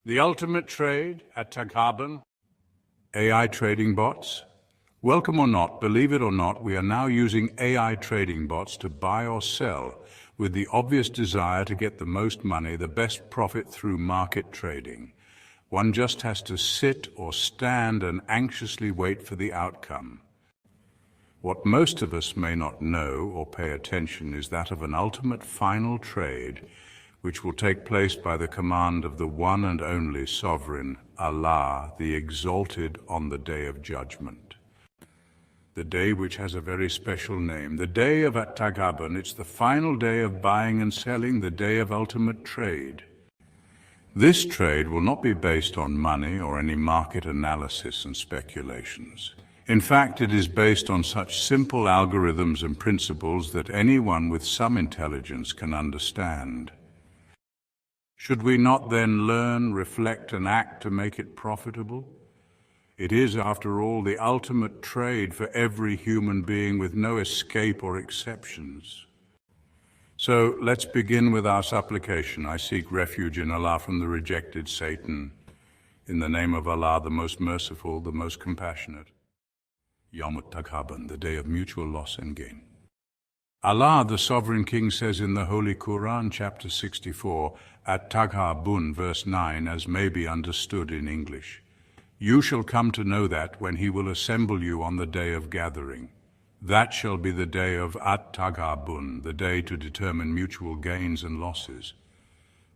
The ultimate trade at At-Taghaabun, AI trading bots. Welcome or not, believe it or not, we are now using AI trading bots to buy or sell with the obvious desire to get the most money, the best profit through market trading. One just has to sit or stand and anxiously wait for the outcome. What most of us may not know or pay attention is that of an ultimate final trade which will take place by the command of the one and only sovereign, Allah, the Exalted, on the Day of Judgment. The day which has a very special name, the day of At-Taghaabun. It's the final day of buying and selling, the day of ultimate trade. This trade will not be based on money or any market analysis and speculations. In fact, it is based on such simple algorithms and principles that anyone with some intelligence can understand. Should we not then learn, reflect, and act to make it profitable? It is, after all, the ultimate trade for every human being with no escape or exceptions. So let's begin with our supplication. I seek refuge in Allah from the rejected Satan. In the name of Allah, the most merciful, the most compassionate. At-Taghaabun, the day of mutual loss and gain. Allah, the Sovereign King, says in the Holy Quran, chapter 64, At-Taghaabun, verse 9, as may be understood in English. You shall come to know that when He will assemble you on the day of gathering. That shall be the day of At-Taghaabun, the day to determine mutual gains and losses.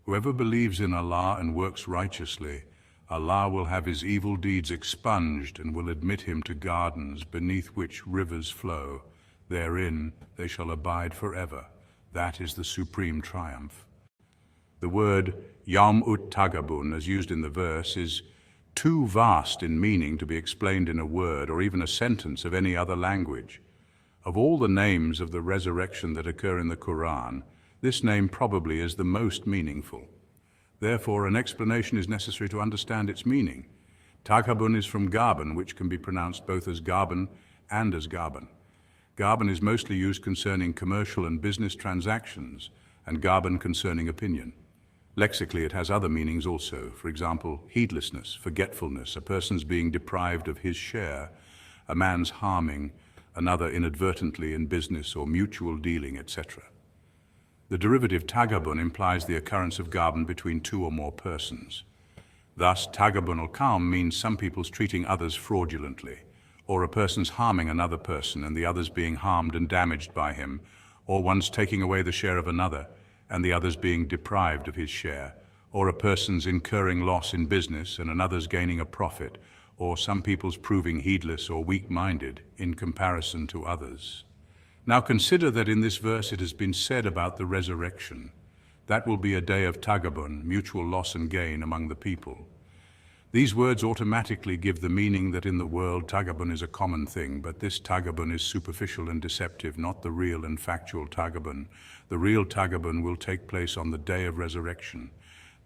Whoever believes in Allah and works righteously, Allah will have his evil deeds expunged and will admit him to gardens beneath which rivers flow. Therein they shall abide forever. That is the supreme triumph. The word At-Taghaabun, as used in the verse, is too vast in meaning to be explained in a word or even a sentence of any other language. Of all the names of the resurrection that occur in the Quran, this name probably is the most meaningful. Therefore, an explanation is necessary to understand its meaning. Taghaabun is from Ghaabun, which can be pronounced both as Ghaabun and as Ghaabun. Ghaabun is mostly used concerning commercial and business transactions, and Ghaabun concerning opinion. Lexically, it has other meanings also. For example, heedlessness, forgetfulness, a person's being deprived of his share, a man's harming another inadvertently in business or mutual dealing, etc. The derivative Taghaabun implies the occurrence of Ghaabun between two or more persons. Thus, Taghaabun al-Qawm means some people's treating others fraudulently, or a person's harming another person and the others being harmed and damaged by him, or one's taking away the share of another and the others being deprived of his share, or a person's incurring loss in business and another's gaining a profit, or some people's proving heedless or weak-minded in comparison to others. Now consider that in this verse it has been said about the resurrection. That will be a day of Taghaabun, mutual loss and gain among the people. These words automatically give the meaning that in the world Taghaabun is a common thing, but this Taghaabun is superficial and deceptive, not the real and factual Taghaabun. The real Taghaabun will take place on the day of resurrection.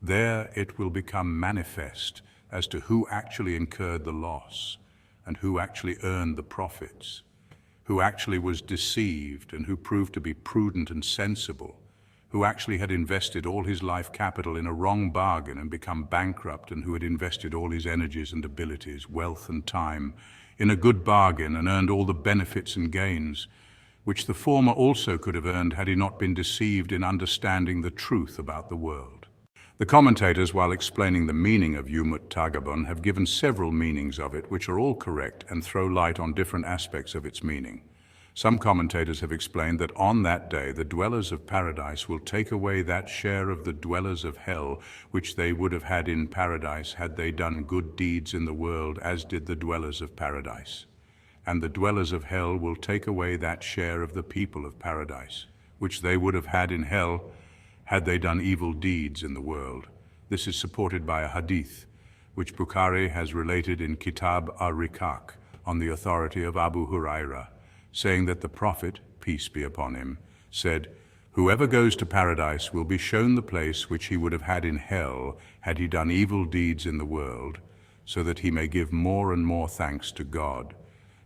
There it will become manifest as to who actually incurred the loss and who actually earned the profits, who actually was deceived and who proved to be prudent and sensible, who actually had invested all his life capital in a wrong bargain and become bankrupt, and who had invested all his energies and abilities, wealth and time, in a good bargain and earned all the benefits and gains, which the former also could have earned had he not been deceived in understanding the truth about the world. The commentators, while explaining the meaning of At-Taghaabun, have given several meanings of it, which are all correct and throw light on different aspects of its meaning. Some commentators have explained that on that day the dwellers of paradise will take away that share of the dwellers of hell which they would have had in paradise had they done good deeds in the world, as did the dwellers of paradise. And the dwellers of hell will take away that share of the people of paradise which they would have had in hell had they done evil deeds in the world. This is supported by a hadith which Bukhari has related in Kitab al-Riqaq on the authority of Abu Hurairah, saying that the Prophet, peace be upon him, said, "Whoever goes to paradise will be shown the place which he would have had in hell had he done evil deeds in the world, so that he may give more and more thanks to God.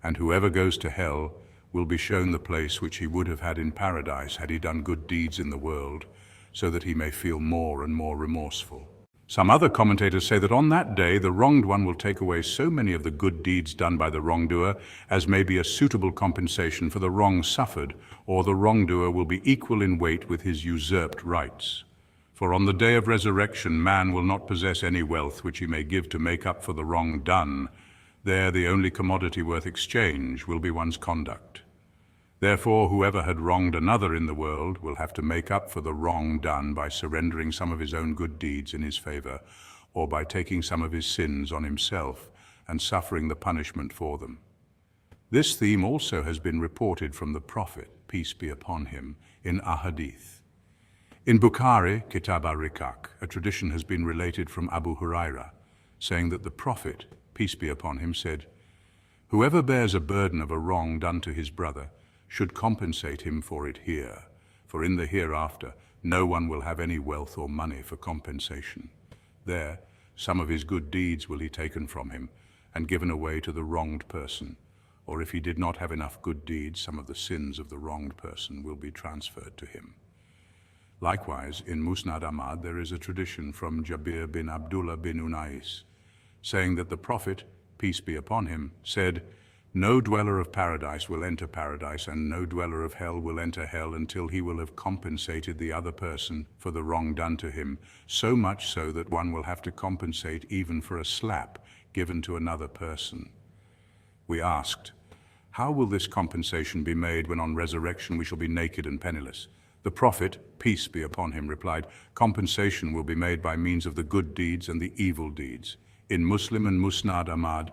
And whoever goes to hell will be shown the place which he would have had in paradise had he done good deeds in the world, so that he may feel more and more remorseful." Some other commentators say that on that day the wronged one will take away so many of the good deeds done by the wrongdoer as may be a suitable compensation for the wrong suffered, or the wrongdoer will be equal in weight with his usurped rights. For on the day of resurrection man will not possess any wealth which he may give to make up for the wrong done. There the only commodity worth exchange will be one's conduct. Therefore, whoever had wronged another in the world will have to make up for the wrong done by surrendering some of his own good deeds in his favor, or by taking some of his sins on himself and suffering the punishment for them. This theme also has been reported from the Prophet, peace be upon him, in a hadith. In Bukhari, Kitab al-Rikak, a tradition has been related from Abu Huraira, saying that the Prophet, peace be upon him, said, "Whoever bears a burden of a wrong done to his brother should compensate him for it here, for in the hereafter no one will have any wealth or money for compensation. There, some of his good deeds will be taken from him and given away to the wronged person, or if he did not have enough good deeds, some of the sins of the wronged person will be transferred to him." Likewise, in Musnad Ahmad, there is a tradition from Jabir bin Abdullah bin Unais, saying that the Prophet, peace be upon him, said, "No dweller of paradise will enter paradise, and no dweller of hell will enter hell until he will have compensated the other person for the wrong done to him, so much so that one will have to compensate even for a slap given to another person." We asked, "How will this compensation be made when on resurrection we shall be naked and penniless?" The Prophet, peace be upon him, replied, "Compensation will be made by means of the good deeds and the evil deeds." In Muslim and Musnad Ahmad,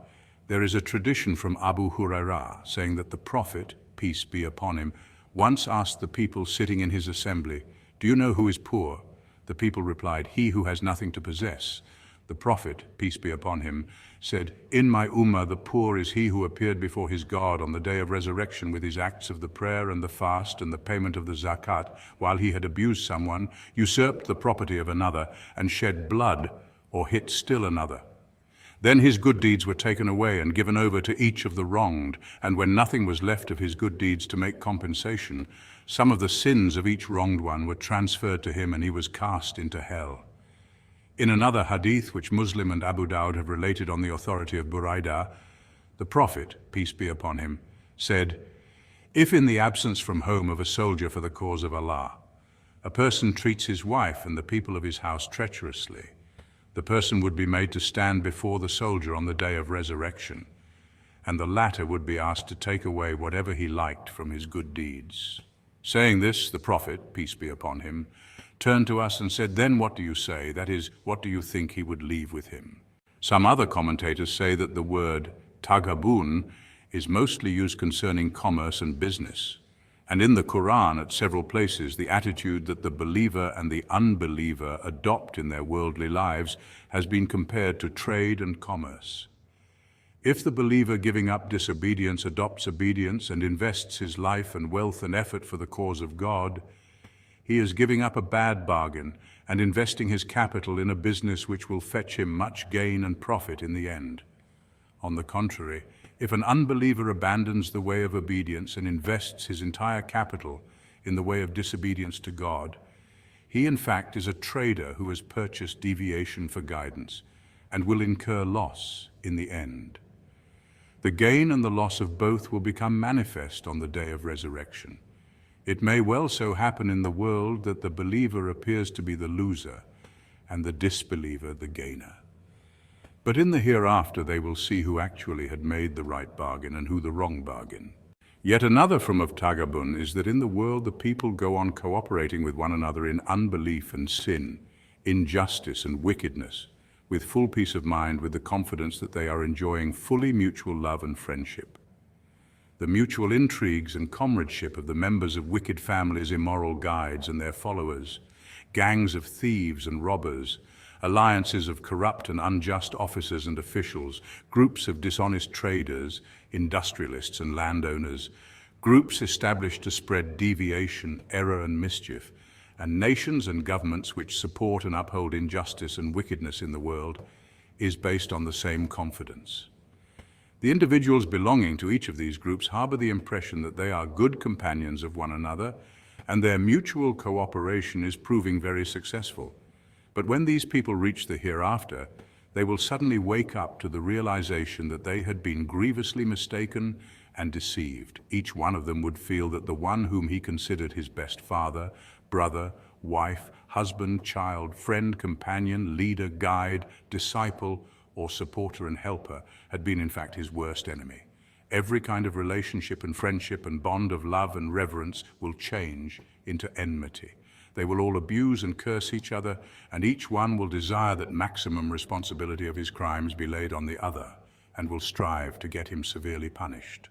there is a tradition from Abu Huraira saying that the Prophet, peace be upon him, once asked the people sitting in his assembly, "Do you know who is poor?" The people replied, "He who has nothing to possess." The Prophet, peace be upon him, said, "In my ummah the poor is he who appeared before his God on the day of resurrection with his acts of the prayer and the fast and the payment of the zakat, while he had abused someone, usurped the property of another, and shed blood or hit still another. Then his good deeds were taken away and given over to each of the wronged, and when nothing was left of his good deeds to make compensation, some of the sins of each wronged one were transferred to him, and he was cast into hell." In another hadith which Muslim and Abu Dawud have related on the authority of Buraidah, the Prophet, peace be upon him, said, "If in the absence from home of a soldier for the cause of Allah, a person treats his wife and the people of his house treacherously, the person would be made to stand before the soldier on the day of resurrection, and the latter would be asked to take away whatever he liked from his good deeds." Saying this, the Prophet, peace be upon him, turned to us and said, "Then what do you say? That is, what do you think he would leave with him?" Some other commentators say that the word At-Taghaabun is mostly used concerning commerce and business. And in the Quran, at several places, the attitude that the believer and the unbeliever adopt in their worldly lives has been compared to trade and commerce. If the believer giving up disobedience adopts obedience and invests his life and wealth and effort for the cause of God, he is giving up a bad bargain and investing his capital in a business which will fetch him much gain and profit in the end. On the contrary, if an unbeliever abandons the way of obedience and invests his entire capital in the way of disobedience to God, he in fact is a trader who has purchased deviation for guidance and will incur loss in the end. The gain and the loss of both will become manifest on the day of resurrection. It may well so happen in the world that the believer appears to be the loser and the disbeliever the gainer. But in the hereafter they will see who actually had made the right bargain and who the wrong bargain. Yet another form of At-Taghaabun is that in the world the people go on cooperating with one another in unbelief and sin, injustice and wickedness, with full peace of mind, with the confidence that they are enjoying fully mutual love and friendship. The mutual intrigues and comradeship of the members of wicked families, immoral guides and their followers, gangs of thieves and robbers, alliances of corrupt and unjust officers and officials, groups of dishonest traders, industrialists and landowners, groups established to spread deviation, error and mischief, and nations and governments which support and uphold injustice and wickedness in the world, is based on the same confidence. The individuals belonging to each of these groups harbor the impression that they are good companions of one another, and their mutual cooperation is proving very successful. But when these people reach the hereafter, they will suddenly wake up to the realization that they had been grievously mistaken and deceived. Each one of them would feel that the one whom he considered his best father, brother, wife, husband, child, friend, companion, leader, guide, disciple, or supporter and helper had been in fact his worst enemy. Every kind of relationship and friendship and bond of love and reverence will change into enmity. They will all abuse and curse each other, and each one will desire that maximum responsibility of his crimes be laid on the other, and will strive to get him severely punished.